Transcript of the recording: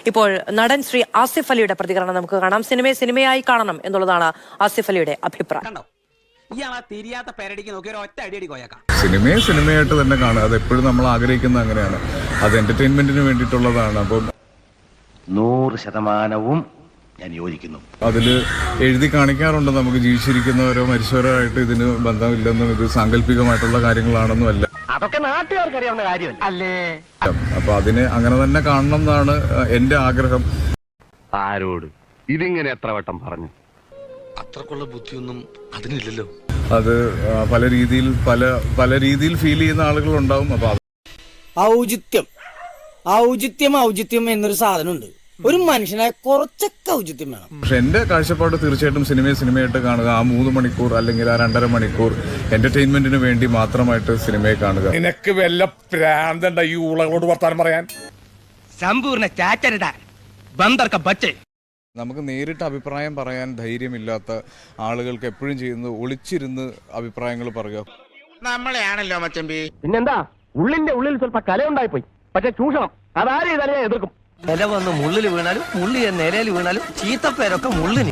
ഇപ്പോൾ നടൻ ശ്രീ ആസിഫ് അലിയുടെ പ്രതികരണം നമുക്ക് കാണാം. സിനിമയെ സിനിമയായി കാണണം എന്നുള്ളതാണ് ആസിഫ് അലിയുടെ അഭിപ്രായം. സിനിമയെ സിനിമയായിട്ട് തന്നെ കാണുക, അത് എപ്പോഴും നമ്മൾ ആഗ്രഹിക്കുന്നത് അങ്ങനെയാണ്. അത് എന്റർടൈൻമെന്റിന് വേണ്ടിയിട്ടുള്ളതാണ്. അപ്പം 100% ഞാൻ യോജിക്കുന്നു. അതിൽ എഴുതി കാണിക്കാറുണ്ട് നമുക്ക് ജീവിച്ചിരിക്കുന്നവരോ മരിച്ചവരോ ആയിട്ട് ഇതിന് ബന്ധമില്ലെന്നും ഇത് സാങ്കല്പികമായിട്ടുള്ള കാര്യങ്ങളാണെന്നും അല്ല. അതൊക്കെ നാട്ടുകാർക്ക് അറിയാവുന്ന കാര്യമല്ല അല്ലേ? അപ്പൊ അതിനെ അങ്ങനെ തന്നെ കാണണം എന്നാണ് എന്റെ ആഗ്രഹം. ആരോട് ഇതിങ്ങനെ എത്ര വട്ടം പറഞ്ഞു? അത്രക്കുള്ള ബുദ്ധിയൊന്നും അതിനില്ലല്ലോ. അത് പല രീതിയിൽ ഫീൽ ചെയ്യുന്ന ആളുകളുണ്ടാവും. അപ്പൊ ഔചിത്യം എന്നൊരു സാധനമുണ്ട്. ഒരു മനുഷ്യനായ കുറച്ചൊക്കെ ഔചിത്യം വേണം. പക്ഷെ എന്റെ കാഴ്ചപ്പാട് തീർച്ചയായിട്ടും സിനിമയായിട്ട് കാണുക. ആ 3 മണിക്കൂർ അല്ലെങ്കിൽ ആ 2.5 മണിക്കൂർ എന്റർടൈൻമെന്റിന് വേണ്ടി മാത്രമായിട്ട് സിനിമയെ കാണുക. നിനക്ക് വല്ല പ്രാന്തണ്ട ഈ ഊളകളോട് വർത്താനം പറയാൻ? സമ്പൂർണ്ണ ചാറ്റരുതാ ബന്ദർക്ക ബച്ചേ. നമുക്ക് നേരിട്ട് അഭിപ്രായം പറയാൻ ധൈര്യമില്ലാത്ത ആളുകൾക്ക് എപ്പോഴും ചെയ്യുന്നത് ഒളിച്ചിരുന്ന് അഭിപ്രായങ്ങൾ പറയുക. നമ്മളെയാണല്ലോ മച്ചമ്പി. പിന്നെന്താ, ഉള്ളിന്റെ ഉള്ളിൽ സ്വല്പ കലയുണ്ടായി പോയി. പക്ഷെ ചൂഷണം അതാരും ഇതല്ലേ എതിർക്കും. നില വന്ന് മുള്ളിൽ വീണാലും മുള്ളി നിലയിൽ വീണാലും ചീത്തപ്പേരൊക്കെ മുള്ളിന്.